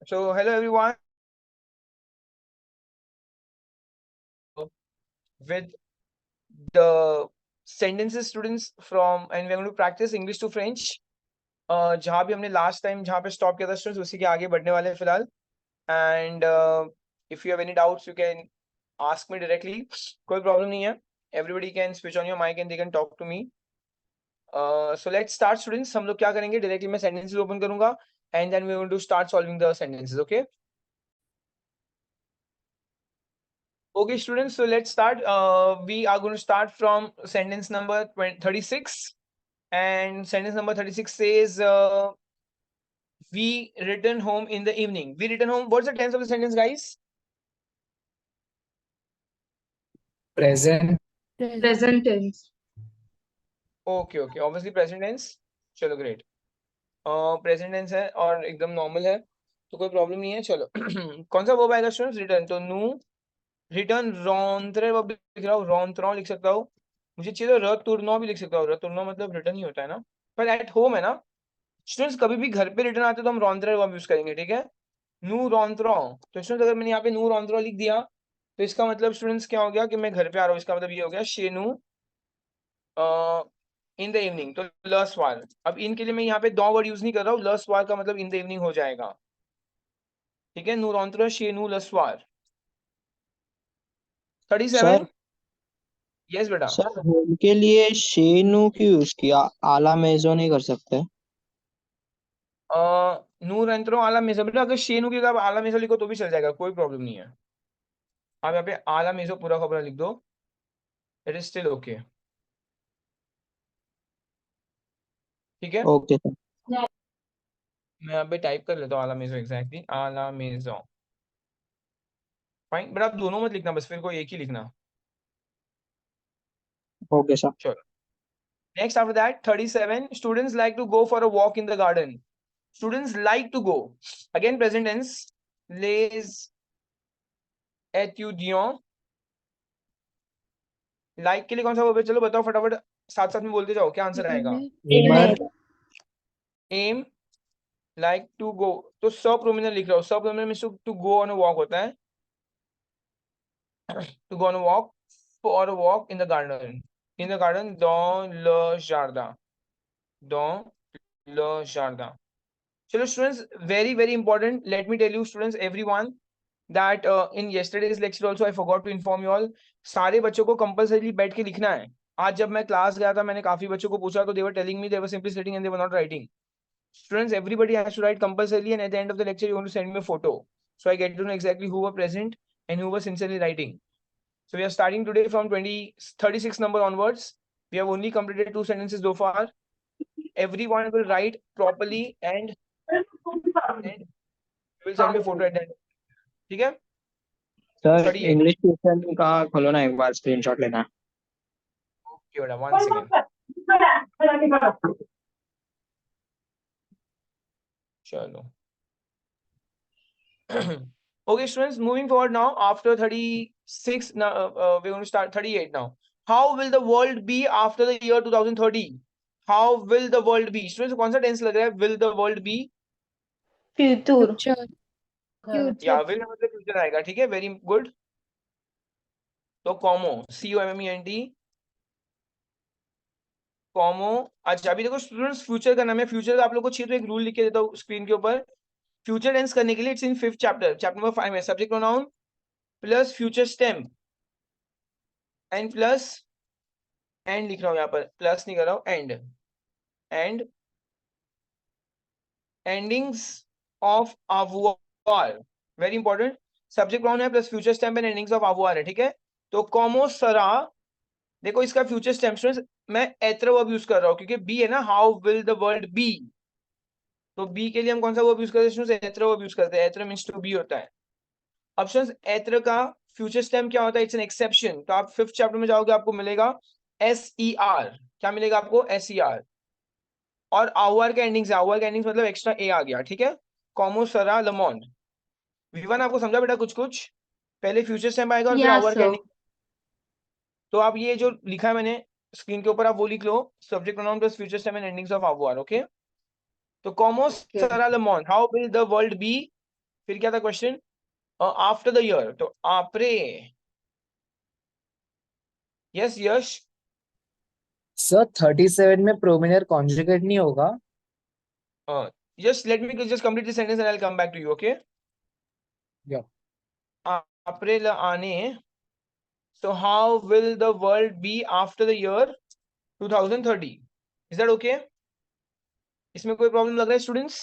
So hello everyone. With the sentences students from and we're going to practice English to French. जहाँ भी हमने last time जहाँ पे stop किया था स्टूडेंट्स उसी के आगे बढ़ने वाले हैं फिलहाल. And if you have any doubts you can ask me directly. कोई प्रॉब्लम नहीं है. Everybody can switch on your mic and they can talk to me. So let's start students. हम लोग क्या करेंगे, डायरेक्टली मैं सेंटेंसेस ओपन करूंगा and then we will to start solving the sentences. Okay. Okay, students, so let's start. We are going to start from sentence number 36. And sentence number 36 says, we return home in the evening. We return home. What's the tense of the sentence, guys? Present. Present tense. Okay, okay. Obviously, present tense. चलो great. Present tense है और एकदम normal है, तो कोई problem नहीं है. चलो कौन सा verb आएगा students? Return. तो nu रिटर्न रॉन्त्रे वर्ब लिख रहा हूँ, रॉन्त्रो लिख सकता हूँ. मुझे चाहिए तो रतुर्नो भी लिख सकता हूँ. रतुर्नो मतलब रिटर्न ही होता है ना, पर एट होम है ना स्टूडेंट्स. कभी भी घर पे रिटर्न आते तो हम रॉन्त्रे वर्ब यूज करेंगे. ठीक है. नू रॉन्त्रो. तो स्टूडेंट्स अगर मैंने यहाँ पे नू रॉन्त्रो लिख दिया तो इसका मतलब स्टूडेंट्स क्या हो गया कि मैं घर पे आ रहा हूँ. इसका मतलब ये हो गया शेनू इन द इवनिंग. तो लस वार. अब इनके लिए मैं यहाँ पे दो वर्ड यूज नहीं कर रहा हूँ. लस वार का मतलब इन द इवनिंग हो जाएगा. ठीक है. नू रॉन्त्रो शेनू लस वार. 37. यस बेटा. सर होम के लिए शेनू क्यों यूज किया, आला मेजो नहीं कर सकते? नूर एंत्रो आला मेजो. बेटा अगर शेनू की जगह आला मेजो लिखो तो भी चल जाएगा, कोई प्रॉब्लम नहीं है. आप यहाँ पे आला मेजो पूरा खबर लिख दो, इट इज स्टिल ओके. ठीक है. Okay sir. मैं यहाँ पे टाइप कर लेता हूँ आला मेजो. एग्जैक्टली आला मेजो. फाइन. बट आप दोनों मत लिखना, बस फिर कोई एक ही लिखना. Okay sir. चलो. Next after that 37. Students like to go for a walk in the garden. Students like to go. Again present tense. लेज एट्यूडियों. लाइक के लिए कौन सा वर्ब है? चलो बताओ फटाफट, साथ साथ में बोलते जाओ. क्या आंसर आएगा? एमर. एम. Like to go. तो सब प्रोमिनल लिख रहा हूँ. सब प्रोमिनल में to go on a walk होता है. To go on a walk, for a walk in the garden. In the garden dans le jardin. dans le jardin. चलो students, very very important. Let me tell you students everyone that in yesterday's lecture also I forgot to inform you all. सारे बच्चों को compulsory बैठ के लिखना है. आज जब मैं क्लास गया था मैंने काफी बच्चों को पूछा तो they were telling me they were simply sitting and they were not writing. Students, everybody has to write compulsorily, and at the end of the lecture, you want to send me a photo, so I get to know exactly who were present and who were sincerely writing. So we are starting today from 36 number onwards. We have only completed 2 sentences so far. Everyone will write properly, and you will send me a photo at the end. ठीक है. Sir 38. English tuition का खोलो ना, एक बार screenshot लेना. Okay, बेटा, 1 second. चलो. Okay, students, moving forward now. After 36, now we're going to start 38 now. How will the world be after the year 2030? How will the world be? Students, कौन सा tense लग रहा है? Will the world be? Future. या will मतलब future आएगा. ठीक है. Very good. तो कॉमो, COMMENT, कॉमो. अच्छा अभी देखो स्टूडेंट्स, फ्यूचर का नाम है. फ्यूचर का आप लोग को चाहिए तो एक रूल लिख के देता हूँ स्क्रीन के ऊपर. फ्यूचर टेंस करने के लिए it's in 5th chapter, chapter number 5 में subject pronoun plus future stem and plus and लिख रहा हूँ यहाँ पर. प्लस नहीं कर रहा हूँ, and endings of avoir. Very important. Subject pronoun है plus future stem and endings of avoir है. ठीक है. तो कॉमो सरा. देखो इसका फ्यूचर स्टेम स्टूडेंट्स मैं एत्र वर्ब यूज कर रहा हूँ क्योंकि बी है ना. How will the world be. तो बी के लिए हम कौन सा वर्ब यूज करते हैं स्टूडेंट्स? एत्र वर्ब यूज करते हैं. एत्र मींस टू बी होता है. अब स्टूडेंट्स एत्र का फ्यूचर स्टेम क्या होता है? It's an exception. तो आप 5th चैप्टर में जाओगे आपको मिलेगा SER. क्या मिलेगा आपको? SER. और आवर का एंडिंग से, आवर का एंडिंग मतलब एक्स्ट्रा ए आ गया. ठीक है. कॉमो सरा लमोंड. विवन आपको समझा बेटा? कुछ कुछ पहले फ्यूचर स्टेम आएगा और फिर Yes, आवर का sir. एंडिंग. तो आप ये जो लिखा है मैंने स्क्रीन के ऊपर आप वो लिख लो. Subject pronoun plus future stem and endings of avoir. Okay. तो कॉमो Okay. सरा लमोंड. How will the world be फिर क्या था क्वेश्चन? आफ्टर द ईयर, तो आपरे। यस यश। सर 37 में प्रोमिनर कॉन्जुगेट नहीं होगा। Just let me just complete the sentence and I'll come back to you, okay? Yeah. April आने. So how will the world be after the year 2030? Is that okay? इसमें कोई problem लग रहा है students?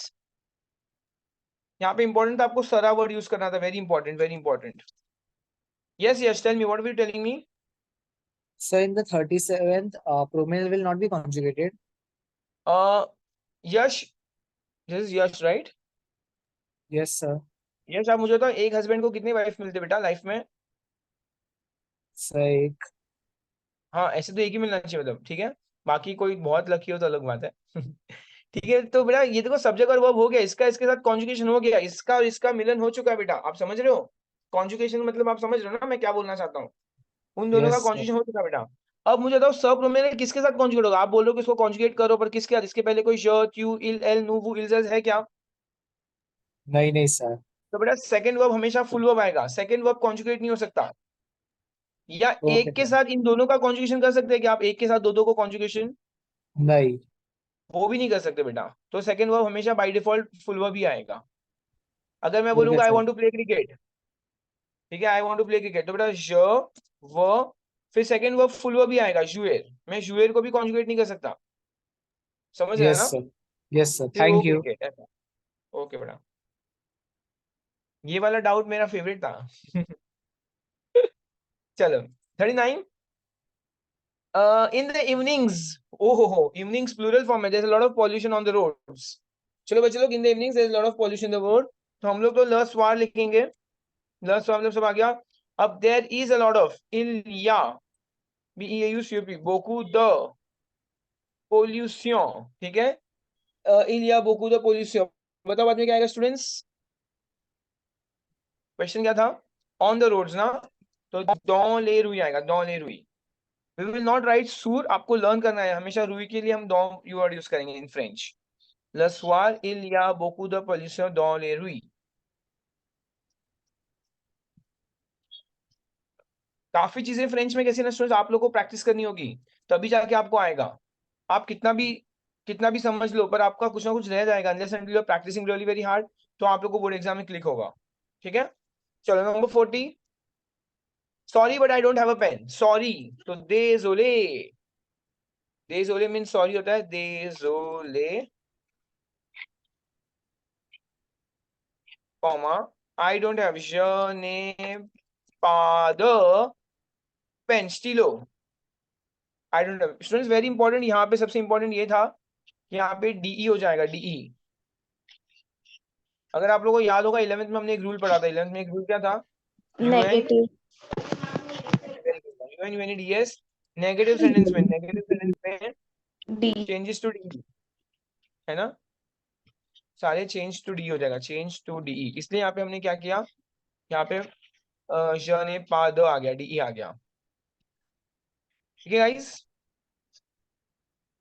यहाँ पे इंपॉर्टेंट था, आपको सरा वर्ड यूज करना था, very important, very important. Yes, yes, tell me, what were you telling me? So in the 37th, prominal will not be conjugated. Yash, this is Yash, right? Yes, sir. यश, आप मुझे बताओ, एक husband को कितनी wife मिलते बेटा life में? Sir एक। हाँ, ऐसे तो एक ही मिलना चाहिए मतलब, ठीक है. बाकी कोई बहुत लकी हो तो अलग बात है. ठीक है, तो बेटा ये देखो सब्जेक्ट और वर्ब हो गया, इसका इसके साथ कॉन्जुगेशन हो गया, इसका और इसका मिलन हो चुका है बेटा, आप समझ रहे हो? कॉन्जुगेशन मतलब आप समझ रहे हो ना मैं क्या बोलना चाहता हूँ? उन दोनों का Yes, sir. कॉन्जुगेशन हो चुका है बेटा. अब मुझे बताओ सब प्रोमिनेंट किसके साथ कॉन्जुगेट होगा? आप बोल रहे हो कि इसको कॉन्जुगेट करो, पर किसके साथ? इसके पहले कोई श, क्यू, इल, एल, नु, वु, इल्स, है क्या? नहीं नहीं सर। तो बेटा सेकंड वर्ब हमेशा फुल वर्ब आएगा, सेकंड वर्ब कॉन्जुगेट नहीं हो सकता. या ओके एक के सर। साथ इन दोनों का कॉन्जुगेशन कर सकते हैं क्या आप? एक के साथ दो दो को कॉन्जुगेशन नहीं। वो भी नहीं कर सकते बेटा. तो सेकंड वर्ब हमेशा बाय डिफॉल्ट फुल वर्ब ही आएगा. अगर मैं ओके बोलूंगा I sir. Want to play cricket, ठीक है, I want to play cricket, तो बेटा ज, व, फिर सेकंड वर्ब फुल वर्ब ही आएगा, जुएर. मैं जुएर को भी कॉन्जुगेट नहीं कर सकता. समझ रहे हैं यस ना? सर। यस सर, फिर वो थैंक यू। क्रिकेट ऐसा. ओके बेटा, ये वाला डाउट मेरा फेवरेट था. चलो 39. In the evenings, oh, evenings plural form है, there's a lot of pollution on the roads. चलो बच्चे लोग, in the evenings there's a lot of pollution in the road, तो हम लोग तो ल स्वार लिखेंगे. ल स्वार मतलब सब आ गया. अब there is a lot of, il y a, b e a u c u p, beaucoup de pollution, ठीक है. il y a beaucoup de pollution. बताओ बाद में क्या आएगा स्टूडेंट्स? क्वेश्चन क्या था? ऑन द रोड्स ना, तो dans les rues आएगा, dans les rues. We will not write sur, आपको लर्न करना है हमेशा रूई के लिए हम dans यू वर्ड यूज करेंगे in French. Le soir, il y a beaucoup de pollution dans les rues. काफी चीजें फ्रेंच में कैसे ना स्टूडेंट्स आप लोगों को प्रैक्टिस करनी होगी, तभी जाके आपको आएगा. आप कितना भी समझ लो, पर आपका कुछ ना कुछ रह जाएगा unless until you are practising really very hard. तो आप लोग को बोर्ड एग्जाम में क्लिक होगा. ठीक है, चलो number 40. Sorry but I don't have a pen. Sorry, तो désolé. désolé मीन सॉरी होता है, désolé, comma, I don't have, je n'ai pas de pen, स्टीलो. I don't have. Students very important, यहाँ पे सबसे इंपॉर्टेंट ये था कि यहाँ पे डीई हो जाएगा, डीई. अगर आप लोगों को याद होगा 11th में हमने एक रूल पढ़ा था. 11th में एक रूल क्या था? UN, Negative. UN UN DS. Negative sentence में D. चेंजेस टू डी, है ना? सारे चेंज टू डी हो जाएगा, चेंज टू डीई. इसलिए यहाँ पे हमने क्या किया, यहाँ पे ज ने पा द आ गया, डीई आ गया. ठीक है गाइस,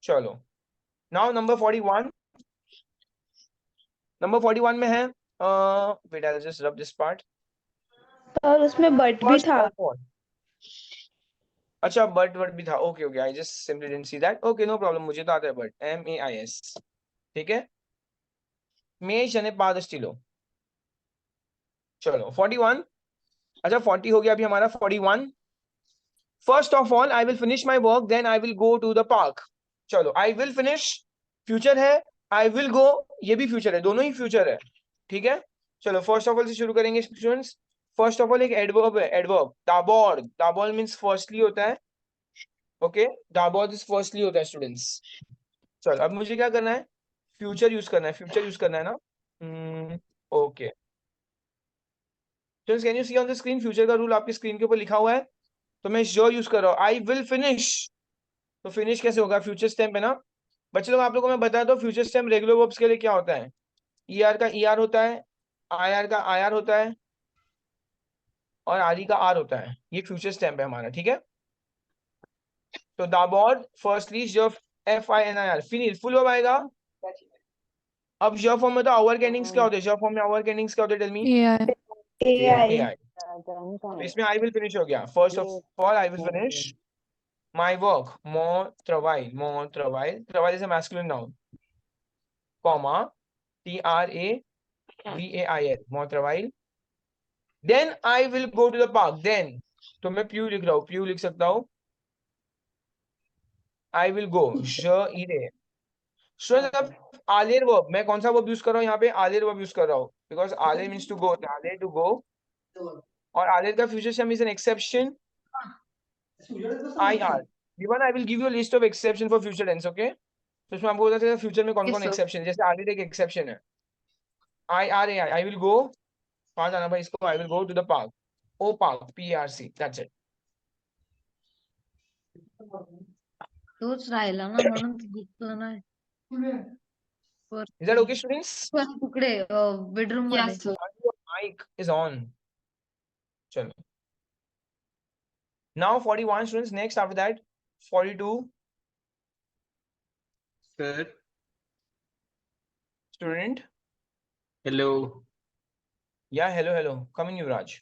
चलो नाउ नंबर 41. नंबर 41 में है, wait I just rub this part. और उसमें बट भी फर्स्ट था. ऑफ ऑल, अच्छा बट वर्ड भी था. Okay okay, I just simply didn't see that. Okay no problem, मुझे तो आता है बट, MAIS. ठीक है, मेष यानी पाद स्टीलो. चलो 41. अच्छा 40 हो गया अभी हमारा. 41. First of all I will finish my work, then I will go to the park. चलो आई विल फिनिश फ्यूचर है, आई विल गो ये भी फ्यूचर है, दोनों ही फ्यूचर है. ठीक है, चलो फर्स्ट ऑफ ऑल से शुरू करेंगे स्टूडेंट्स. फर्स्ट ऑफ ऑल एक एडवर्ब है, एडवर्ब दाबोर. दाबोर मीन्स फर्स्टली होता है. ओके, दाबोर इज फर्स्टली होता है स्टूडेंट्स. चलो अब मुझे क्या करना है? फ्यूचर यूज करना है, फ्यूचर यूज करना है ना. Okay, can you see on the screen? Future का रूल आपकी स्क्रीन के ऊपर लिखा हुआ है. तो मैं जो यूज कर रहा हूँ, आई विल फिनिश. तो फिनिश कैसे होगा? फ्यूचर स्टेम्प है ना बच्चे लोग. आप लोगों को मैं बता दूं फ्यूचर स्टेम्प रेगुलर वर्ब्स के लिए क्या होता है. ईआर का ईआर होता है, आईआर का आईआर होता है, और आरई का आर होता है. ये फ्यूचर स्टेम्प है हमारा. ठीक है, तो दाबोर फर्स्टली जो FINIR, फिनिश फुल वर्ब आएगा. अब j फॉर्म में तो आवर एंडिंग्स क्या होते हैं? j फॉर्म में आवर एंडिंग्स क्या होते हैं? Tell me. AI. AI. AI. तो इसमें I will finish हो गया. First of all, I will finish my work. More travail. More travail. Travail is a masculine noun. Comma. TRAVAIL. More travail. Then I will go to the park. Then. तो मैं प्यू लिख रहा हूँ. प्यू लिख सकता हूँ. I will go. ire. Students अब Aler verb, मैं कौन सा वर्ब यूज कर रहा हूँ यहाँ पे? आलेर वर्ब यूज कर रहा हूँ, बिकॉज आलेर मीन्स टू गो. आलेर टू गो. और आलेर का future same is an exception. IR. Vivan, I will give you a list of exception for future tense, okay? तो इसमें आपको पता चलेगा फ्यूचर में कौन कौन एक्सेप्शन, जैसे आलेर एक एक्सेप्शन है. IRAI. I will go. कहाँ जाना भाई इसको? I will go to the park. O park. PARC. That's it. तोच राहिला ना म्हणून घेतलं नाही. Is that okay, students? तिकडे बेडरूम मध्ये. Your mic is on. चलो. Now 41 students. Next after that 42 sir student. Hello. Yeah, hello. Coming, Yuvraj.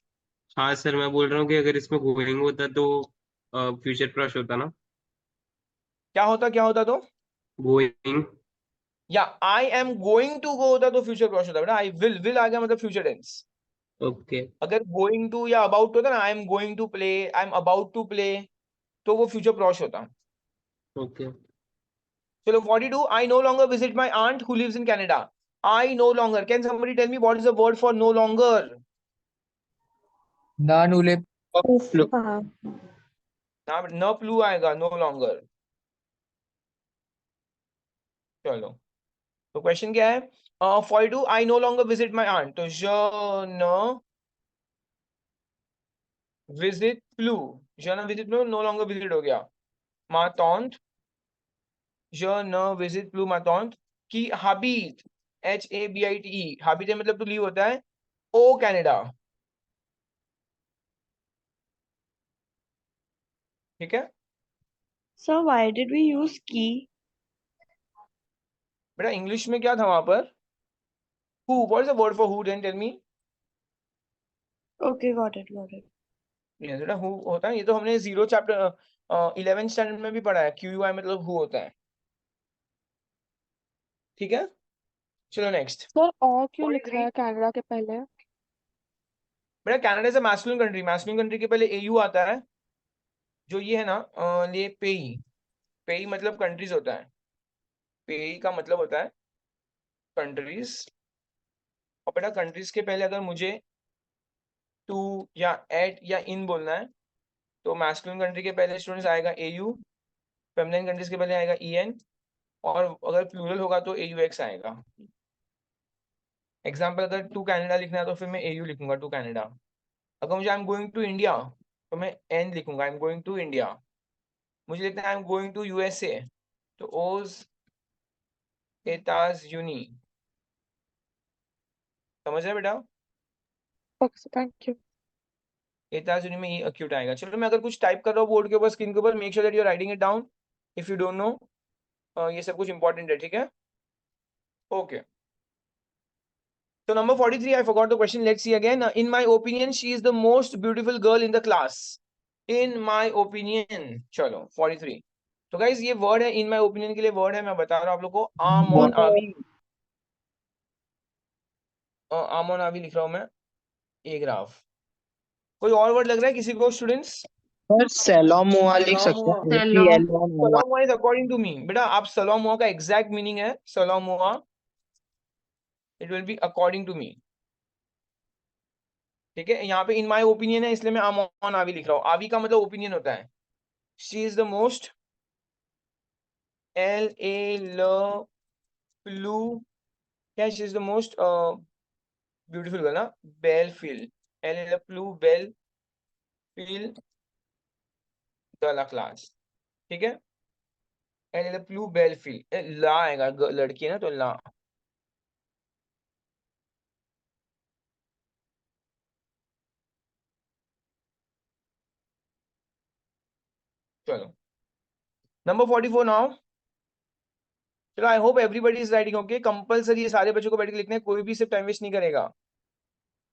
हाँ सर, मैं बोल रहा हूँ कि अगर इसमें गोइंग होता तो फ्यूचर क्रश होता ना. क्या होता तो? गोइंग. या I am going to go होता तो फ्यूचर क्रॉस होता बेटा. आई विल आ गया मतलब फ्यूचर टेंस. ओके. अगर गोइंग टू या अबाउट होता ना, I am going to play, I am about to play, तो वो फ्यूचर क्रॉस होता. ओके. चलो 42. I no longer visit my aunt who lives in Canada. I no longer. Can somebody tell me what is the word for no longer? ना नूले. हाँ. न प्लू आएगा. No longer. चलो तो क्वेश्चन क्या है? 42. I no longer visit my aunt. तो je ne विजिट प्लू. je ne विजिट प्लू नो लॉन्गर विजिट हो गया. ma tante. je ne visit प्लू ma tante की habite. HABITE. habite मतलब टू लीव होता है. ओ कनाडा. ठीक है So why did we use key? बेटा. इंग्लिश में क्या था वहां पर? who. what is the word for who? then tell me. Okay, got it. yes बेटा who होता है. ये तो हमने 0 चैप्टर 11 स्टैंडर्ड में भी पढ़ा है. QUI मतलब who होता है. ठीक है. चलो नेक्स्ट. सर और क्यों लिखा है कनाडा के पहले? बेटा कनाडा से मैस्कुलिन कंट्री. मैस्कुलिन कंट्री के पहले AU आता है. जो ये है ना, ये पेई. पेई मतलब कंट्रीज होता है. पेई का मतलब होता है कंट्रीज. और बेटा कंट्रीज के पहले अगर मुझे टू या एट या इन बोलना है तो मैस्कुलिन कंट्री के पहले स्टूडेंट्स आएगा AU. फेमिनिन कंट्रीज के पहले आएगा EN. और अगर प्लूरल होगा तो AUX आएगा. एग्जाम्पल अगर टू कनाडा लिखना है तो फिर मैं AU लिखूंगा. To Canada. अगर मुझे I am going to India तो मैं N लिखूंगा. I am going to India. मुझे लिखना है I am going to USA तो ओज एताज यूनी. समझ रहे बेटा? Okay sir, thank you. एताज यूनी में ई अक्यूट आएगा. चलो मैं अगर कुछ टाइप कर रहा हूँ बोर्ड के ऊपर, स्क्रीन के ऊपर, make sure that you are writing it down if you don't know. ये सब कुछ इंपॉर्टेंट है. ठीक है. Okay. So number 43, I forgot the question. Let's see again. In my opinion, she is the most beautiful girl in the class. In my opinion. चलो 43. तो guys ये word है. in my opinion के लिए word है. मैं बता रहा हूँ आप लोग को. आमोन आवी. आमोन आवी लिख रहा हूँ मैं. A graph. कोई और वर्ड लग रहा है किसी को स्टूडेंट्स? सर सैलोमुआ लिख सकते हैं. सैलोमुआ. सलोमुआ इज अकॉर्डिंग टू मी. बेटा आप सलोमुआ का एग्जैक्ट मीनिंग है सलोमुआ. It will be according to me. ठीक है. यहाँ पे इन माई ओपिनियन है इसलिए मैं आमोन आवी लिख रहा हूँ. आवी का मतलब ओपिनियन होता है. She is the most LA प्लू. क्या? She is the most beautiful girl ना. बेलफील्ड. LA प्लू बेलफील्ड द क्लास. ठीक है. LA प्लू बेलफील्ड. ला आएगा. लड़की है ना तो ला. चलो नंबर 44 नाउ. चलो I hope everybody is writing okay. Compulsory ये सारे बच्चों को बैठ के लिखना है, कोई भी सिर्फ टाइम वेस्ट नहीं करेगा.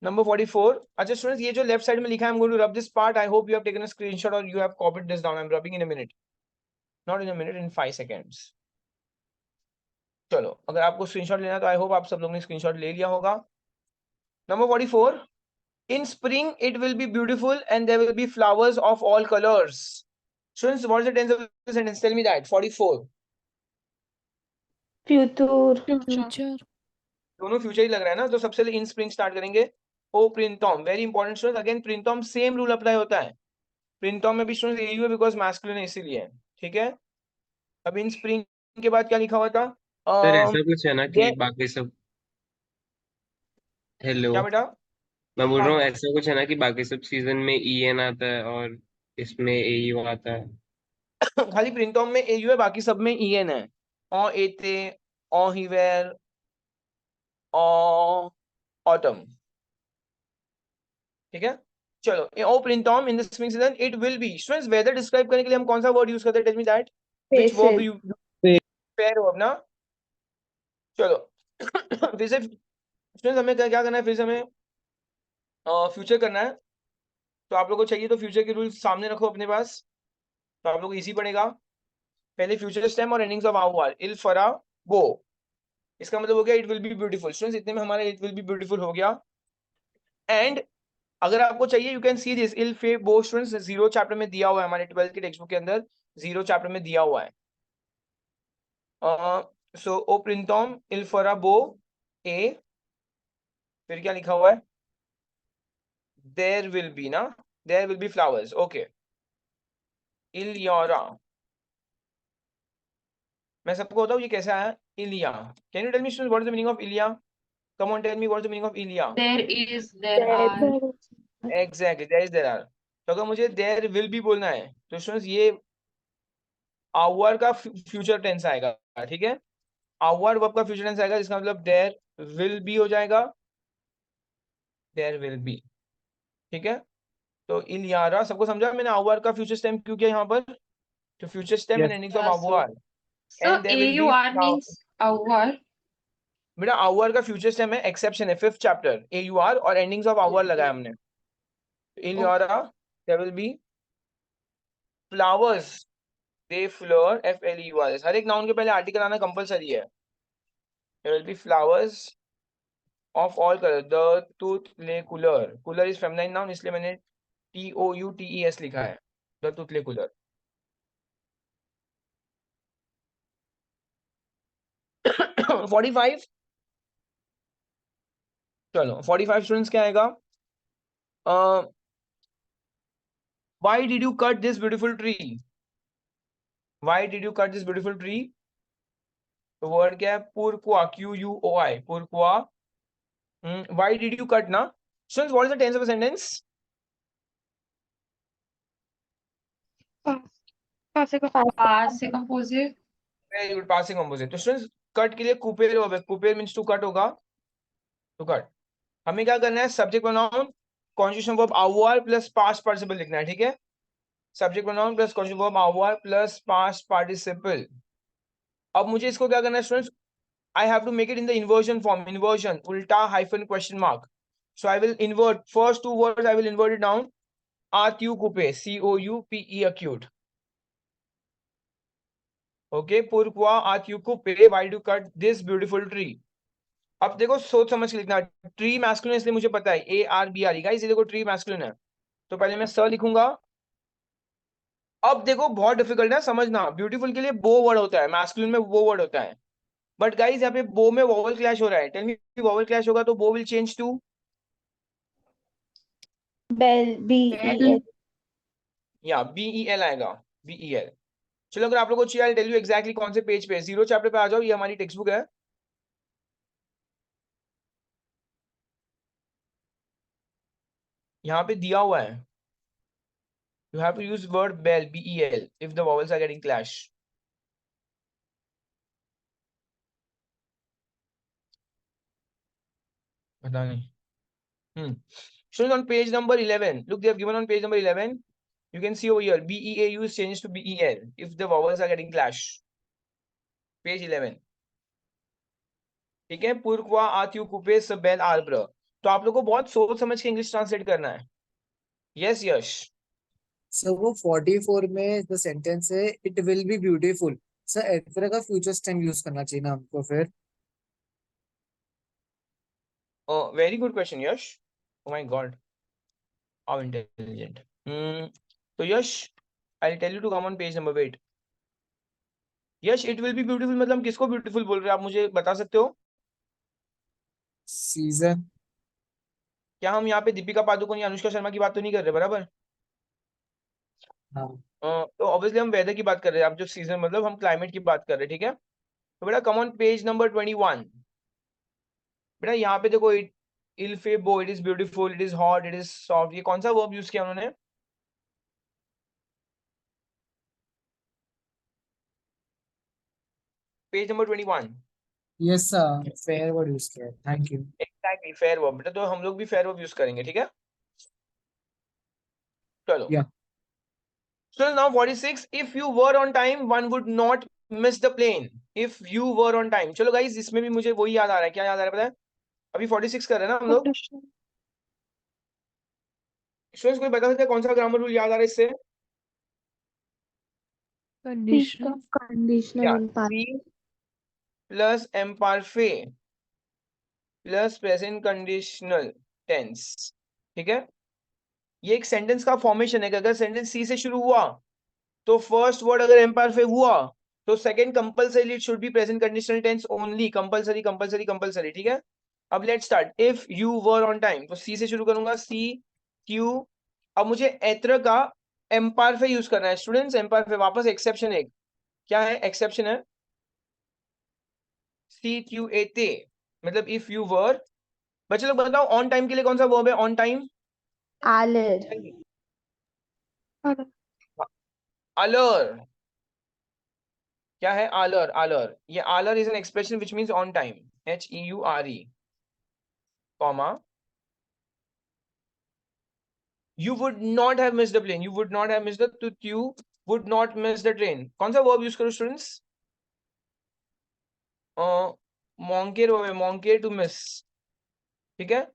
नंबर 44. अच्छा स्टूडेंट्स, ये जो लेफ्ट साइड में लिखा है, I am going to rub this part. I hope you have taken a screenshot और you have copied this down. I am rubbing in a minute, not in a minute, in 5 seconds. चलो, अगर आपको screenshot लेना है तो I hope आप सब लोगों ने स्क्रीनशॉट ले लिया होगा. Number 44. In spring it will be beautiful and there will be flowers of all colors. Students, what is the tense of the sentence? Tell me that. 44. Future. Future. दोनों future ही लग रहा है ना, तो सबसे पहले इन स्प्रिंग स्टार्ट करेंगे. ओ प्रिंटॉम, वेरी इंपॉर्टेंट स्टूडेंट. अगेन प्रिंटॉम सेम रूल अप्लाई होता है. प्रिंटॉम में भी स्टूडेंट यही है बिकॉज मैस्कुलिन है इसीलिए. ठीक है. अब इन स्प्रिंग के बाद क्या लिखा हुआ था? सर ऐसा कुछ है ना कि ये- बाकी सब, हेलो, क्या बेटा? मैं बोल हाँ, रहा हूँ ऐसा कुछ है ना कि बाकी सब सीजन में EN आता है और इसमें AU आता है. खाली प्रिंटॉम में एयू है, बाकी सब में ईएन है. ओ एते, ओ हिवेर, ओ ऑटम. ठीक है. चलो, ओ प्रिंटॉम in the spring season it will be. Students, weather describe करने के लिए हम कौन सा वर्ड यूज करते हैं? Tell me that. Which verb Faces. You? पेयर वर्ब ना. चलो फिर से स्टूडेंट्स, हमें क्या करना है? फिर से हमें फ्यूचर करना है. तो आप लोगों को चाहिए तो फ्यूचर के रूल्स सामने रखो अपने पास, तो आप लोग को इजी पड़ेगा. पहले फ्यूचर स्टेम और एंडिंग्स ऑफ आवर. इल फरा बो, इसका मतलब हो गया it will be beautiful. Students, इतने में हमारा इट विल बी ब्यूटीफुल हो गया. एंड अगर आपको चाहिए यू कैन सी दिस इल फे बो. स्टूडेंट्स, 0 चैप्टर में दिया हुआ है, हमारे 12th के टेक्स्ट बुक के अंदर 0 चैप्टर में दिया हुआ है. सो ओ प्रिंटॉम इल फरा बो ए, फिर क्या लिखा हुआ है? देयर विल बी ना, there will be flowers. Okay. इल योरा, मैं सबको बताऊं ये कैसे आया? इलिया. Can you tell me students what is the meaning of इलिया? Come on tell me what is the meaning of इलिया? There is, there There. are. Exactly, there is there are. तो अगर मुझे देयर विल बी बोलना है तो students ये our का फ्यूचर टेंस आएगा. ठीक है. आवर वर्ब का फ्यूचर टेंस आएगा, जिसका मतलब देयर विल बी हो जाएगा. There will be. ठीक है. तो इन यारा सबको समझा मैंने आवर का फ्यूचर स्टेम क्यों किया यहाँ पर? तो future stem and Yes. Endings of Yeah, so, आवर. so and there will be. AUR means our. बेटा आवर का फ्यूचर स्टेम है, एक्सेप्शन है 5th चैप्टर AUR, और एंडिंग्स ऑफ आवर लगाया हमने. इन यारा देयर विल बी फ्लावर्स. दे फ्लोर, FLEURS. हर एक नाउन के पहले आर्टिकल आना कंपलसरी है. There will be flowers of all colour. द तुतले कूलर. कूलर इज फेमिनाइन नाउन, इसलिए मैंने TOUTES लिखा है. द तुतले कूलर. 45. चलो 45 स्टूडेंट्स क्या आएगा? Why did you cut this beautiful tree? Why did you cut this beautiful tree? तो वर्ड क्या है? pourquoi, QUOI, pourquoi. Why did you cut ना? Students, what is the tense of a sentence? Passive. Past composite. Very good, passing composite. तो students, cut के लिए कुपेर verb है. कुपेर मींस टू कट होगा, टू कट. हमें क्या करना है? सब्जेक्ट प्रोनाउन कॉन्जुगेशन वर्ब आवर प्लस पास्ट पार्टिसिपल लिखना है. ठीक है. Subject pronoun plus conjugation verb आवर प्लस पास्ट पार्टिसिपल. अब मुझे इसको क्या करना है students? I have to make it in the inversion form. Inversion, ulta hyphen question mark. So I will invert first two words. I will invert it down. RQ coupe, COUPE acute. Okay, pourquoi RQ coupe? Why do you cut this beautiful tree? अब देखो सोच समझ के लिखना. Tree masculine इसलिए मुझे पता है, ARBRE गाइस, ये देखो ट्री मैस्कुलिन है, तो पहले मैं स लिखूंगा. अब देखो बहुत डिफिकल्ट है समझना. ब्यूटीफुल के लिए बो वर्ड होता है, मैस्कुलिन में वो वर्ड होता है. बट गाइस यहाँ पे बो में वोवल क्लैश हो रहा है. टेल मी, वोवल क्लैश होगा तो बो will change to Bell. BEL. या BEL आएगा. BEL. चलो, अगर आप लोगों को चाहिए टेल यू एग्जैक्टली कौन से पेज पे. 0 चैप्टर पे आ जाओ, ये हमारी टेक्स्ट बुक है. यहाँ पे दिया हुआ है. You have to use word बेल, BEL, if the vowels are getting clash. पता नहीं. Students, on page number 11, look, they have given on page number 11. You can see over here, BEAU is changed to BEL if the vowels are getting clash. Page 11. ठीक है, pourquoi as-tu coupé ce bel arbre? तो आप लोग को बहुत सोच समझ के इंग्लिश ट्रांसलेट करना है. यस यश. सर वो 44 में द सेंटेंस है it will be beautiful. Sir एथरा का फ्यूचर टेंस यूज करना चाहिए ना हमको फिर। Very good question Yash. Oh my god, how intelligent. तो Yash, I tell you to come on page number 8. Yash, it will be beautiful मतलब किसको ब्यूटीफुल बोल रहे हो आप, मुझे बता सकते हो? सीजन। क्या हम यहाँ पे दीपिका पादुकोण या अनुष्का शर्मा की बात तो नहीं कर रहे? बराबर. हाँ तो ऑब्वियसली हम वेदर की बात कर रहे हैं. आप जो सीजन मतलब हम क्लाइमेट की बात कर रहे हैं. ठीक है, तो बेटा कम ऑन पेज नंबर 21. बेटा यहाँ पे देखो, इट इल फेबो, it is beautiful, it is hot, it is soft, ये कौन सा वर्ब यूज किया उन्होंने? Page number 21. यस सर फेयर वर्ड यूज किया है, थैंक यू। एग्जैक्टली, फेयर वर्ब. बेटा तो हम लोग भी फेयर वर्ब यूज करेंगे. ठीक है, चलो. Yeah. So now 46, if you were on time one would not miss the plane. If you were on time. चलो गाइस, इसमें भी मुझे वही याद आ रहा है. क्या याद आ रहा है पता है? अभी 46 कर रहे हैं ना हम लोग. Conditional. स्टूडेंट्स कोई बता सकते हैं कौन सा ग्रामर रूल याद आ रहा है इससे? Conditional. Conditional क्या? imperfect. Be प्लस एम्पारफे प्लस प्रेजेंट कंडीशनल टेंस. ठीक है, ये एक सेंटेंस का फॉर्मेशन है कि अगर सेंटेंस सी से शुरू हुआ तो फर्स्ट वर्ड अगर एम्पारफे हुआ तो second compulsory it should be present conditional tense only. Compulsory compulsory compulsory. ठीक है, अब let start. If you were on time, तो सी से शुरू करूंगा, सी क्यू. अब मुझे एत्र का एम्पारफे यूज करना है स्टूडेंट्स. एम्पारफे वापस एक्सेप्शन एक, क्या है एक्सेप्शन है? सी क्यू ए ते, मतलब इफ यू वर. बच्चे लोग बताओ ऑन टाइम के लिए कौन सा वर्ब है? On time Alert. Alert. अलर. क्या है आलर? आलर, ये आलर is an expression which means on time. HEURE, comma, you would not have missed the plane, you would not have missed the, तो you would not miss the train. कौन सा वर्ब यूज करो स्टूडेंट्स? मॉन्केर वर्ब है, मॉन्केर to miss. ठीक है,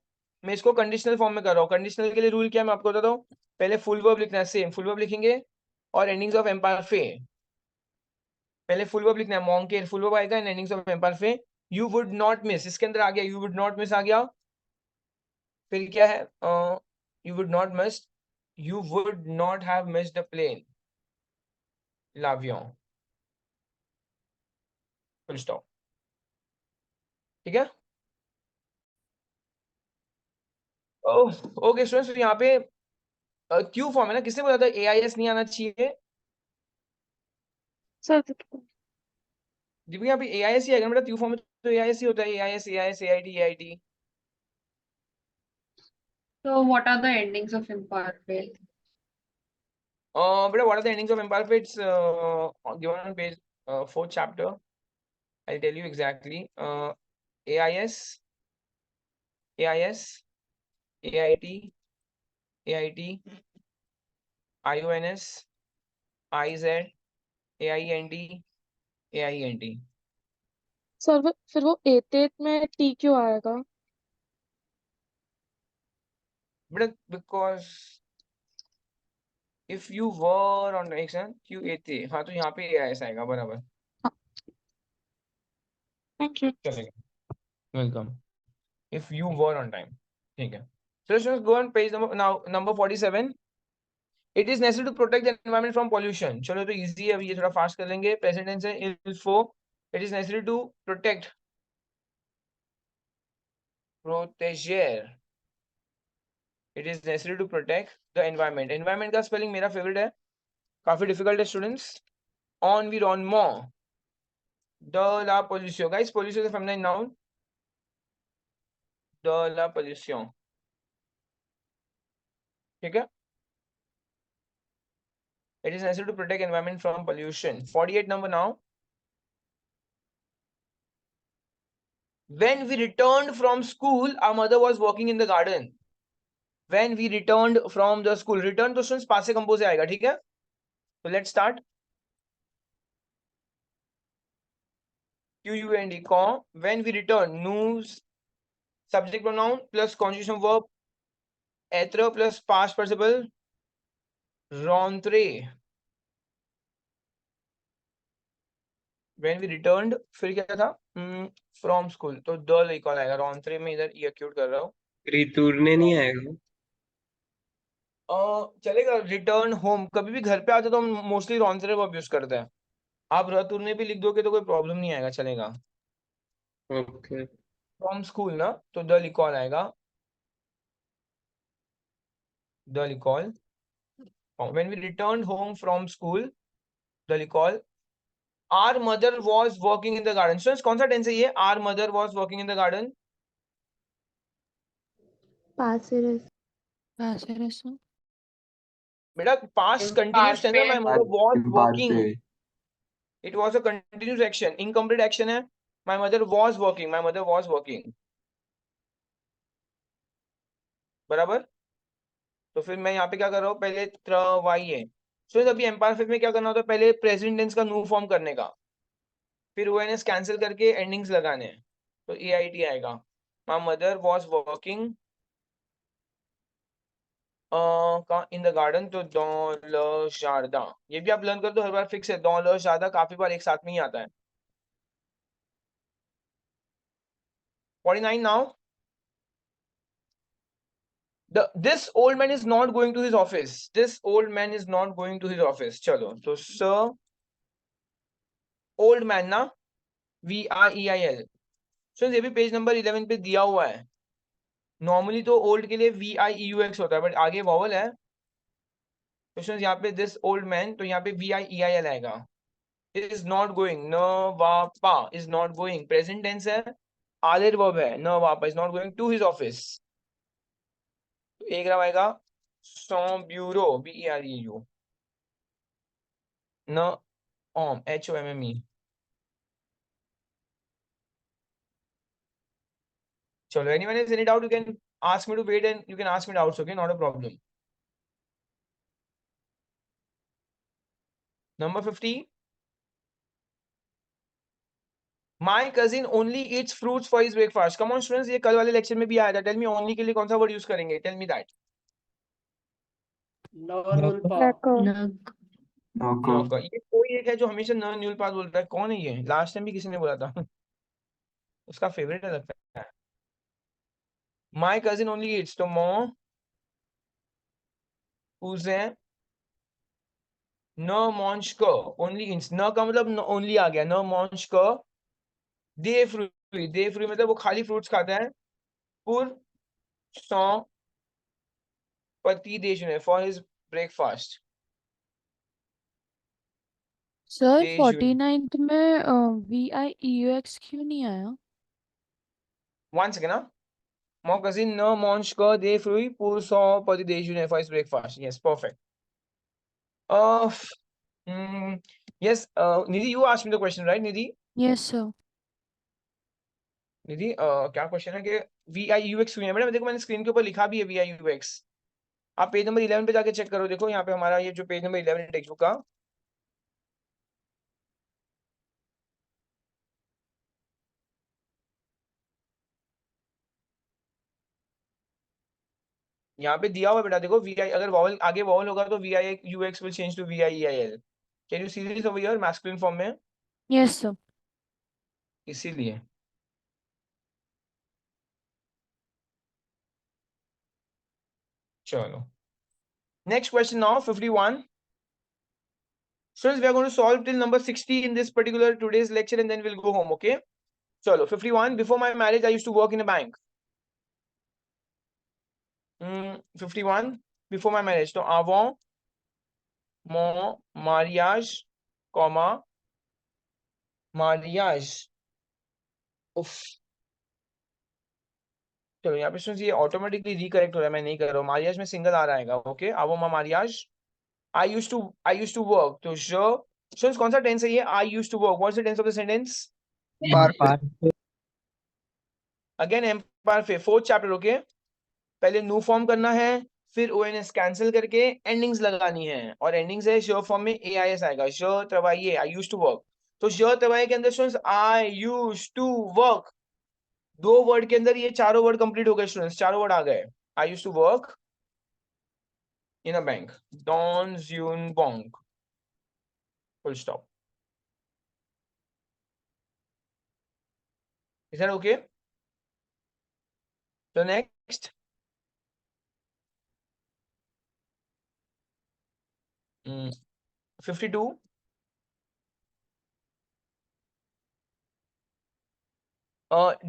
मैं इसको conditional form में कर रहा हूँ. कंडीशनल के लिए रूल क्या है मैं आपको बताता हूँ. पहले फुल वर्ब लिखना है, सेम फुल वर्ब लिखेंगे और एंडिंग्स ऑफ एम्पारफे. पहले फुल वर्ब लिखना है, मॉन्केर फुल वर्ब आएगा एंड एंडिंग्स ऑफ एम्पारफे. यू वुड नॉट मिस, इसके अंदर आ गया, यू वुड नॉट मिस आ गया. फिर क्या है? You would not miss, you would not have missed the plane. L'avion. Full stop. ठीक है. ओके स्टूडेंट्स, यहाँ पे क्यू फॉर्म है ना. किसने बोला था AIS नहीं आना चाहिए? Sir, दीपिका, यहाँ पे AIS ही आएगा ना बेटा. क्यू फॉर्म में तो AIS ही होता है. AIS AIS AIT AIT. So what are the endings of imperfect? But what are the endings of imperfect? It's given on page 4th chapter. I'll tell you exactly. AIS, AIS, AIT, AIT, IONS, IZ, AINT, AINT. Sir फिर वो 88 में T क्यों आएगा? But because if you were on exam QAT, हाँ तो यहाँ पे AIS आएगा. बराबर, थैंक यू। चलेगा. Welcome. If you were on time. ठीक है. So let's go on page number 47. It is necessary to protect the environment from pollution. चलो तो easy है, अभी ये थोड़ा फास्ट कर लेंगे. Present tense है info. It is necessary to protect, proteger. It is necessary to protect the environment. Environment का spelling मेरा favorite है, काफी difficult है students. Environnement. De la pollution. Guys, pollution is a feminine noun. De la pollution. ठीक है. It is necessary to protect environment from pollution. 48 number now. When we returned from school, our mother was walking in the garden. When we returned from the school. Return तो students पास से compose से आएगा. ठीक है, तो let's start. QUND con when we return news subject pronoun plus conjugation verb être plus past participle rentre when we returned फिर क्या था from school तो द लिखा आएगा rentre में इधर ई एक्यूट कर रहा हूँ रितुरने नहीं आएगा। चलेगा रिटर्न होम कभी भी घर पे आते तो हम मोस्टली rentre वर्ब यूज करते हैं आप रतुरने भी लिख दोगे तो कोई प्रॉब्लम नहीं आएगा चलेगा ओके फ्रॉम स्कूल ना तो द लिकॉल आएगा the लिकॉल when we returned home from school the recall our mother was working in the garden students कौन सा टेंस है ये our mother was working in the garden Passes. पैसे रसो बेटा past continuous tense है my mother was working it was a continuous action incomplete action है my mother was working my mother was working बराबर तो फिर मैं यहाँ पे क्या कर रहा हूँ पहले त्रवाइए स्टूडेंट्स अभी एम्पायर फिफ्थ में क्या करना होता है पहले प्रेजेंट टेंस का न्यू फॉर्म करने का फिर ओएनएस कैंसिल करके एंडिंग्स लगाने हैं तो एआईटी आएगा my mother was working in the garden तो dans le jardin ये भी आप लर्न कर दो हर बार फिक्स है dans le jardin काफी बार एक साथ में ही आता है 49 now this old man is not going to his office this old man is not going to his office चलो तो sir old man ना VREIL सो ये भी पेज नंबर 11 पे दिया हुआ है नॉर्मली तो ओल्ड के लिए VIEUX होता है बट आगे वॉवल है क्वेश्चन यहाँ पे दिस ओल्ड मैन तो यहाँ पे VIEIL आएगा इज नॉट गोइंग न वापा is not going present tense है आलेर वर्ब है न वापा is not going to his office तो एक रहा आएगा सॉ ब्यूरो BEREU न ओम HOMME चलो anyone has any doubt you can ask me to wait and you can ask me doubts okay not a problem number 50 my cousin only eats fruits for his breakfast come on students ये कल वाले lecture में भी आया था tell me only के लिए कौन सा वर्ड यूज करेंगे tell me that नग नौका ये कोई एक है जो हमेशा न न्यूल पास बोलता है कौन है ये लास्ट टाइम भी किसी ने बोला था उसका फेवरेट है लगता है my cousin only eats तो मो उसे न मॉन्च को ओनली इंस न का मतलब ओनली आ गया न मॉन्च को दे फ्रूट मतलब वो खाली फ्रूट्स खाता है पुर सौ पति देश में फॉर हिज ब्रेकफास्ट सर देश 49th में VIEUX क्यों नहीं आया? वन सेकेंड ना my cousin no mange que des fruits pour son petit déjeuner for his breakfast. Yes, perfect. Uh, yes, Nidhi, you asked me the question, right, Nidhi? Yes sir. Nidhi, क्या question है कि VIUX क्यों है बेटा देखो मैंने screen के ऊपर लिखा भी है VIUX आप पेज नंबर 11 पे जाके चेक करो देखो यहाँ पे हमारा ये जो पेज नंबर 11 टेक्स्ट बुक का यहाँ पे दिया हुआ बेटा देखो VI अगर वॉवल आगे वॉवल होगा तो VIUX will change to VIEIL. Can you see this over here masculine form में Yes sir. इसीलिए चलो next question now 51 students we are going to solve till number 60 in this particular today's lecture and then we'll go home okay chalo 51 before my marriage I used to work in a bank 51 before my marriage so avant mon mariage comma mariage उफ चलो यहाँ पे students ये automatically रिकरेक्ट हो रहा है मैं नहीं कर रहा हूँ mariage में सिंगल आ रहा है okay avant mon mariage I used to work तो जो students कौन सा टेंस है ये I used to work what's the tense of the sentence again एम्पायर फिर फोर्थ चैप्टर ओके पहले न्यू फॉर्म करना है फिर ओएनएस कैंसिल करके एंडिंग्स लगानी है और एंडिंग्स है शो फॉर्म में एआईएस आएगा शो त्रवाइए आई यूज्ड टू वर्क तो य तवाई के अंदर students I use to work, 2 word के अंदर ये चारों वर्ड कंप्लीट हो गए स्टूडेंट्स, चारों वर्ड आ गए। I use to work in a bank, डॉन ज्यून बोंग, full stop. Is that okay? तो next 52,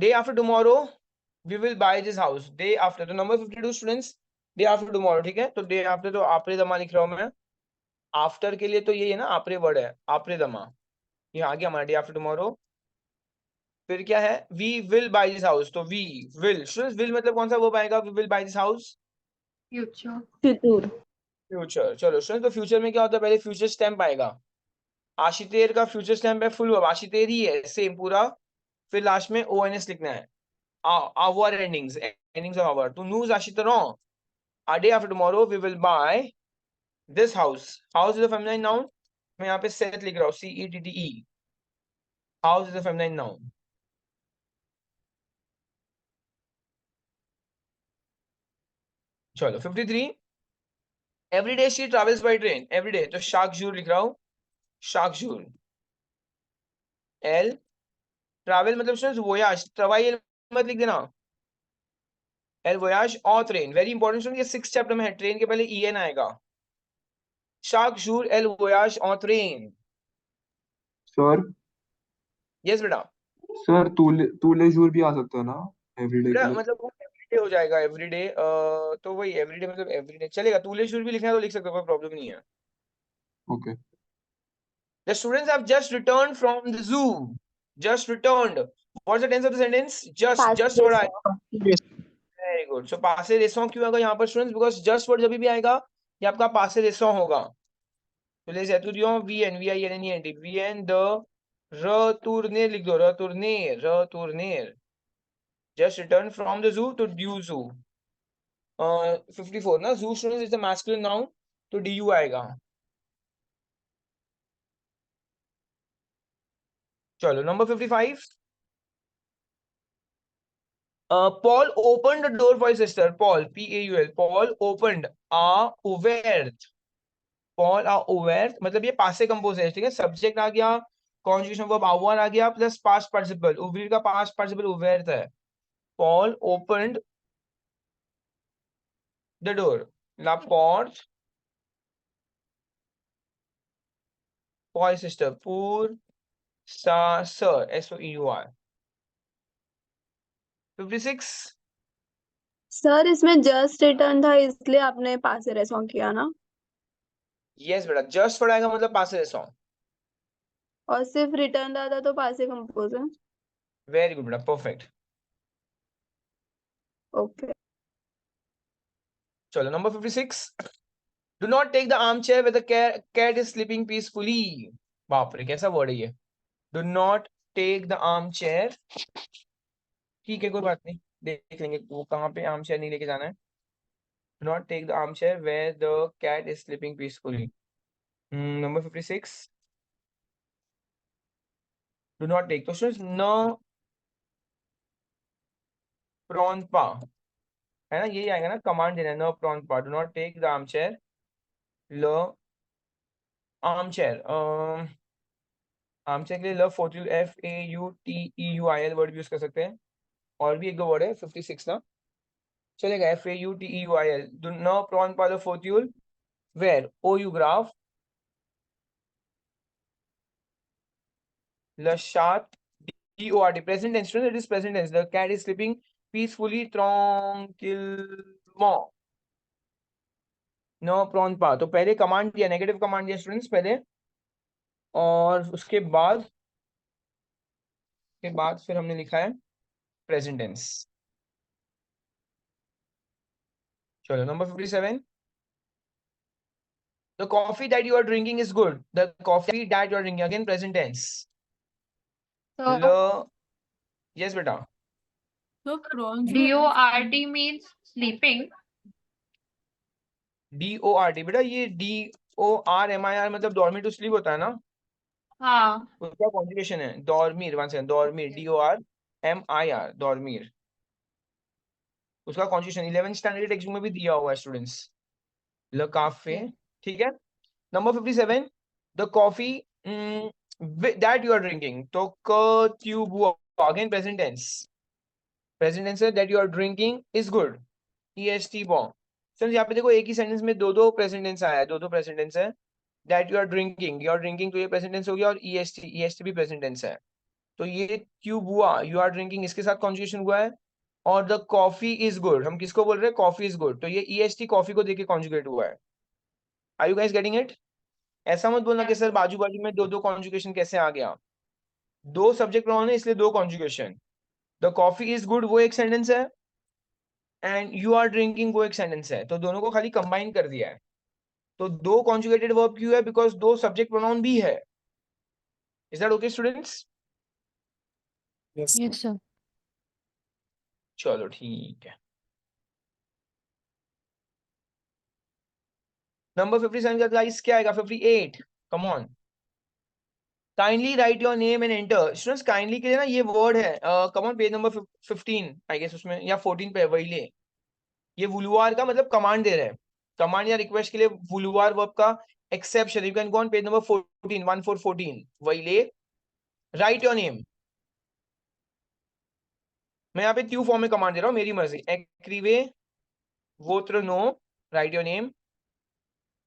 day after tomorrow we will buy this house, day after, तो number 52 students day after tomorrow, ठीक है। तो डे आफ्टर तो आपरे दमा लिख रहा हूं मैं, आफ्टर के लिए तो ये है ना आपरे वर्ड है, आपरे दमा, ये आ गया हमारा डे आफ्टर टुमारो। फिर क्या है, we will buy this house, तो वी विल स्टूडेंट्स, विल मतलब कौन सा वर्ब आएगा, we will buy this house, future. Future. Future. चलो स्टूडेंट्स, तो फ्यूचर में क्या होता है, पहले फ्यूचर स्टैम्प आएगा, आशितेर का फ्यूचर स्टैम्प है फुल वर्ब, आशितेर ही है सेम पूरा, फिर लास्ट में ओएनएस लिखना है, our endings of our, to news ashitaro, a day after tomorrow we will buy this house, house is a feminine noun, मैं यहाँ पे set लिख रहा हूँ, CETTE, house is a feminine noun। चलो 53, every day she travels by train, every day, तो शाकजूर लिख रहा हूँ, शाकजूर, L, travel मतलब स्टूडेंट्स voyage, ट्रवाइल मत लिख देना, L voyage और ट्रेन, वेरी इंपॉर्टेंट स्टूडेंट, ये 6th चैप्टर में है, ट्रेन के पहले EN आएगा, शाकजूर L voyage और ट्रेन। सर यस बेटा, सर तूले जूर भी आ सकता है ना एवरीडे के बेटा लिए? मतलब वो एवरीडे हो जाएगा, एवरीडे, तो वही एवरीडे मतलब एवरीडे चलेगा, तूले शुरू भी लिखना है तो लिख सकते हो, कोई प्रॉब्लम नहीं है। Okay. The students have just returned from the zoo, just returned, what's the tense of the sentence, just what I, very good, so पासे रेसों क्यों आएगा यहाँ पर स्टूडेंट्स, बिकॉज जस्ट वर्ड जब भी आएगा ये आपका पासे रेसों होगा। तो ले जैतुरियों VN VN द रतुरनेर लिख दो, रतुरनेर, just returned from the zoo to du zoo। 54 ना, zoo students is the masculine noun, तो DU आएगा। चलो number 55, Paul opened the door for his sister, Paul PAUL, Paul opened a ouvert, Paul a ouvert मतलब ये पासे compose है, ठीक है, सब्जेक्ट आ गया, कॉन्जुगेशन वर्ब avoir आ गया, प्लस पास्ट पार्टिसिपल, ouvrir का पास्ट पार्टिसिपल ouvert है, Paul opened the door, la porte for his sister, pour sa sœur, SOEUR। 56, sir इसमें जस्ट रिटर्न था इसलिए आपने पास से रेसों किया ना, यस बेटा, जस्ट पढ़ाएगा मतलब पासे रेसों, और सिर्फ रिटर्न था तो पास से कंपोज है। वेरी गुड बेटा, परफेक्ट। ओके। चलो number 56, do not take the armchair where the cat is sleeping peacefully, बाप रे कैसा वर्ड है ये, do not take the armchair, ठीक है कोई बात नहीं, देख लेंगे वो कहाँ पे आर्मचेयर नहीं लेके जाना है, do not take the armchair where the cat is sleeping peacefully। Number 56, do not take, तो स्टूडेंट्स न प्रॉन्पा है ना, यही आएगा ना, कमांड देना है, न प्रॉन्पा, do not take the armchair, ल आर्मचेयर, आर्मचेयर के लिए लव फोर्ट्यूल FAUTEUIL वर्ड भी यूज कर सकते हैं, और भी एक दो वर्ड है 56 ना, चलेगा FAUTEUIL, do not prawn pa the fortule where OU graph Lashat DORT, present tense, it is present tense, the cat is sleeping peacefully tranquillement, no prawn pa, तो पहले कमांड दिया, नेगेटिव कमांड दिया students पहले, और उसके बाद फिर हमने लिखा है प्रेजेंट टेंस। चलो number 57, the coffee that you are drinking is good, the coffee that you are drinking, again present tense, So yes beta, DORT means sleeping. DORT बेटा, ये DORMIR मतलब डॉर्मी टू स्लीप होता है ना, हाँ उसका कॉन्जुगेशन है डॉर्मिर, वन सेकंड, डॉर्मिर, DORMIR, डॉर्मिर। उसका conjugation 11th standard text book में भी दिया हुआ है स्टूडेंट्स, ल काफे। ठीक है। Number 57, the coffee that you are drinking, तो क ट्यूब again present tense, present tense है, that you are drinking is good, EST बॉ। सर यहाँ पे देखो एक ही सेंटेंस में दो दो प्रेजेंट टेंस आया है, दो दो प्रेजेंट टेंस है। दैट यू आर ड्रिंकिंग तो ये प्रेजेंट टेंस हो गया, और EST भी प्रेजेंट टेंस है। तो ये ट्यूब हुआ, यू आर ड्रिंकिंग, इसके साथ कॉन्जुगेशन हुआ है। और द कॉफी इज गुड, हम किसको बोल रहे हैं, कॉफी इज गुड, तो ये EST कॉफी को देके कॉन्जुगेट हुआ है। Are you guys getting it? ऐसा मत बोलना कि सर बाजू बाजू में दो दो कॉन्जुगेशन कैसे आ गया। दो सब्जेक्ट प्रोनाउन है इसलिए दो conjugation. The coffee is good वो एक सेंटेंस है, एंड यू आर ड्रिंकिंग वो एक सेंटेंस है, तो दोनों को खाली कंबाइन कर दिया है। तो दो कॉन्जुगेटेड वर्ब क्यों है, बिकॉज दो सब्जेक्ट प्रोनाउन भी है। Is that okay students? Yes yes sir. चलो ठीक है। नंबर 57 का गाइस क्या आएगा, 58, come on. Kindly write your name and enter. Students kindly के लिए ना ये वर्ड है, come on page number 15 I guess, उसमें या 14 पे वही ले। ये वुलुआर का मतलब कमांड दे रहे हैं, कमांड या रिक्वेस्ट के लिए वुलुआर वर्ब का exception. You can go on page number 14, 1414, वही ले। राइट योर नेम, मैं यहाँ पे ट्यू फॉर्म में कमांड दे रहा हूँ, मेरी मर्जी। एक्रीवे वोत्र नो, write your name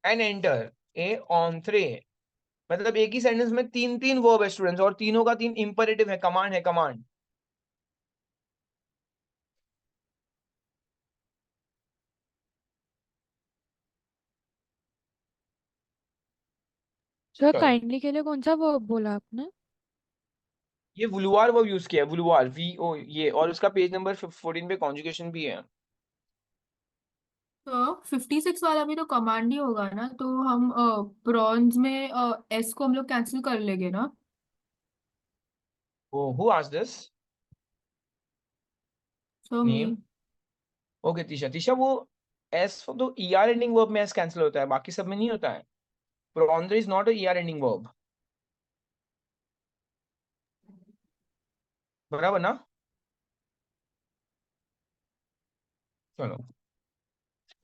and enter ए ऑन थ्रे। मतलब एक ही सेंटेंस में तीन तीन वर्ब है स्टूडेंट्स, और तीनों का तीन इंपरेटिव है, कमांड है, कमांड। सर चलो काइंडली के लिए कौन सा वर्ब बोला आपने? ये वुलुआर वर्ब यूज किया है, वुलुआर, VO, ये, और उसका पेज नंबर 14 पे कॉन्जुगेशन भी है। तो 56 वाला भी तो कमांड ही होगा ना, तो हम ब्रॉन्ज में एस को हम लोग कैंसिल कर लेंगे ना। Oh who asked this? सो मी। नेम, ओके तीशा, तीशा वो एस तो ER एंडिंग वर्ब में एस कैंसिल होता है, बाकी सब में नहीं होता है। ब्रॉन्जर is not a ER ending verb, बराबर ना? चलो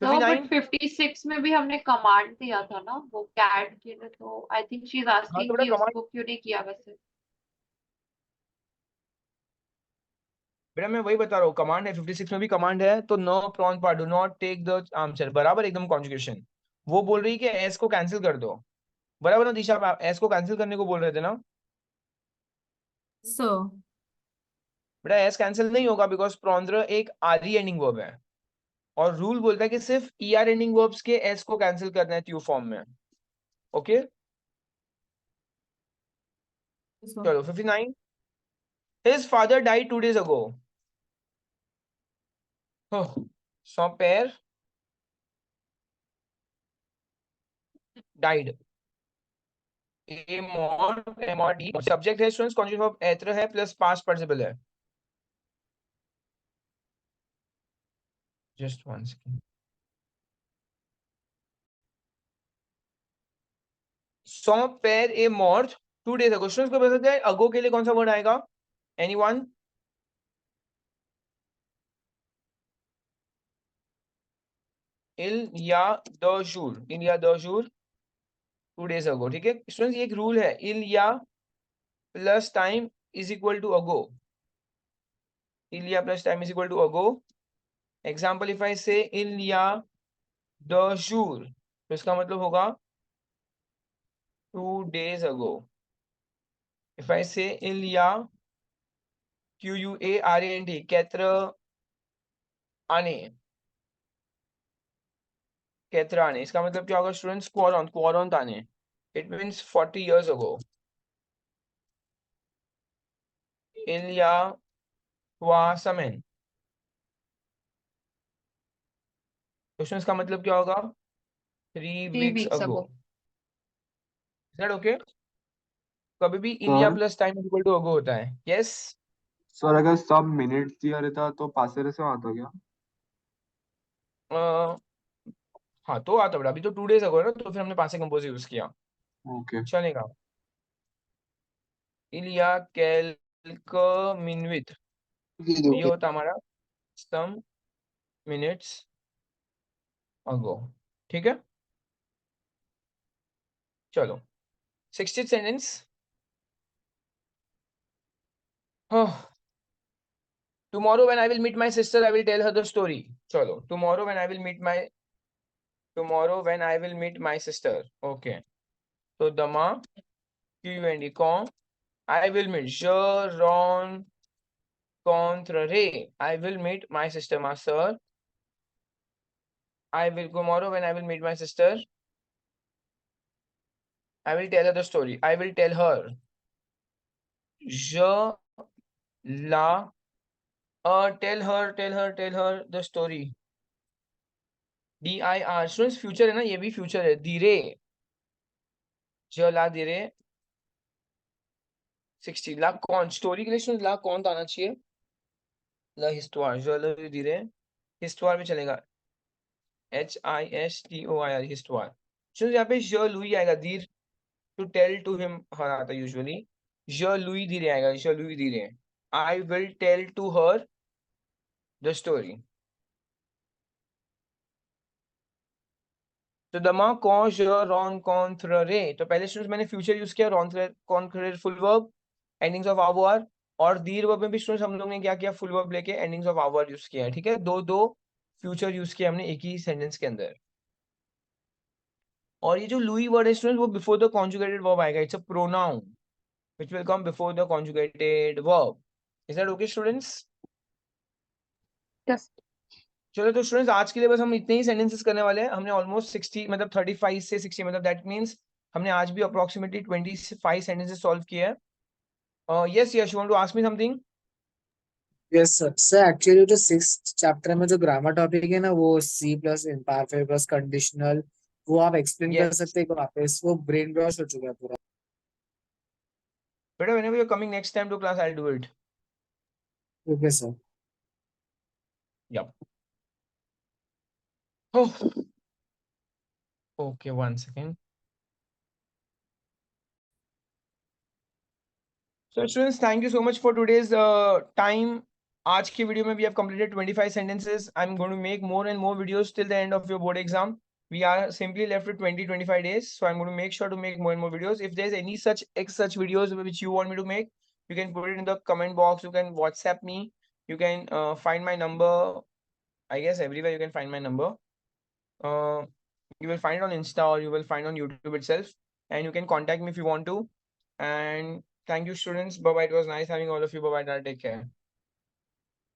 नो, बट 59। 56 में भी हमने कमांड दिया था ना वो कैट के लिए, तो आई थिंक शी इज हाँ तो आस्किंग बेटा कि कमांड, उसको क्यों नहीं किया वैसे। बेटा मैं वही बता रहा हूँ, कमांड है 56 में भी कमांड है, तो नो प्रॉन part, do not take the answer, बराबर एकदम कॉन्जुगेशन। वो बोल रही है कि एस को कैंसिल कर दो, बराबर ना दिशा, आप एस को कैंसिल करने को बोल रहे थे ना? सो बेटा एस कैंसिल नहीं होगा, बिकॉज प्रॉन्जर एक RE एंडिंग वर्ब है, और रूल बोलता है कि सिर्फ ER एंडिंग वर्ब्स के एस को कैंसिल करना है ट्यू फॉर्म में। ओके चलो 59, his father died 2 days ago। सो पेयर डाइड, MOD, सब्जेक्ट है स्टूडेंट्स, कॉन्जुगेट वर्ब एत्र है प्लस पास्ट पार्टिसिपल है। Just one second, so pair A मॉर्थ 2 days ago। Students को पता चलता है अगो के लिए कौन सा वर्ड आएगा, एनीवन? इल या द जूर, इल या द जूर 2 days ago। ठीक है स्टूडेंट्स, ये एक रूल है, इल या plus time is equal to ago, इल या plus time is equal to ago. Example, if I say इल या द जूर, तो इसका मतलब होगा 2 days ago। If I say इल या QUARANT, कैत्र आने, कैत्र आने, इसका मतलब क्या होगा स्टूडेंट्स, क्वारंट, क्वारंट आने, इट मीन्स 40 years ago। इल या क्वासमेन, क्वेश्चन इसका मतलब क्या होगा, 3 3 weeks weeks ago। Ago. Is that okay? कभी भी इलिया sir plus time equal to ago होता है। यस सर अगर सब मिनट दिया रहता तो पासेरे से आता क्या? हाँ तो आता बेटा, अभी तो 2 days ago है ना, तो फिर हमने पासे कंपोज यूज किया, ओके। चलेगा। इलिया quelques minutes, ये होता हमारा some minutes ago. ठीक है, चलो 60th sentence. Tomorrow when I will meet my sister, I will tell her the story. चलो, tomorrow when I will meet my sister. Okay, so demain Q&A quand I will meet je rencontrerai. I will meet my sister, ma sœur. I will tomorrow when I will meet my sister, I will tell her the story. I will tell her. Je la tell her the story. DIR students future है ना, ये भी future है. धीरे je la धीरे 60 ला कौन story के लिए students ला कौन आना चाहिए. ला histoire je la धीरे histoire में चलेगा. HISTOIR histoire. students यहाँ पे je lui आएगा. धीर to tell to him her आता usually. je lui धीरे आएगा. je lui धीरे. I will tell to her the story. तो demain quand je rencontrerai, तो पहले स्टूडेंट्स मैंने फ्यूचर यूज किया, rencontrer full verb, endings of आवर, और दीर वर्ब में भी स्टूडेंट्स हम लोग ने क्या किया, फुल वर्ब लेके एंडिंग्स ऑफ आवर यूज किया है. ठीक है, दो फ्यूचर यूज किया हमने एक ही सेंटेंस के अंदर. और ये जो लुई वर्ड है स्टूडेंट्स, वो बिफोर द कॉन्जुगेटेड वर्ब आएगा. It's a pronoun which will come before the conjugated verb. Is that okay students? Yes. चलो तो स्टूडेंट्स आज के लिए बस हम इतने ही सेंटेंसेस करने वाले हैं. हमने ऑलमोस्ट 60 मतलब 35 से 60 मतलब दैट मींस हमने आज भी अप्रोक्सीमेटली 25 सेंटेंसेस सॉल्व किए हैं. Yes yes, you want to ask me something? Yes sir. Sir actually जो 6th चैप्टर में जो ग्रामर टॉपिक है ना, वो सी प्लस इम्परफेक्ट प्लस कंडीशनल, वो आप एक्सप्लेन कर Yes. सकते हैं क्या वापस? वो ब्रेन वॉश हो चुका है पूरा. बेटा whenever you're coming next time to class, I'll do it. Okay sir. Yep. Oh. Okay, one second. So students, thank you so much for today's time. आज की वीडियो में we have completed 25 sentences. I'm going to make more and more videos till the end of your board exam. We are simply left with 20-25 days. So I'm going to make sure to make more and more videos. If there's any such videos which you want me to make, you can put it in the comment box. You can WhatsApp me. You can find my number. I guess everywhere you can find my number. You will find it on Insta or you will find on YouTube itself. And you can contact me if you want to. And thank you, students. Bye-bye. It was nice having all of you. Bye-bye. Take care.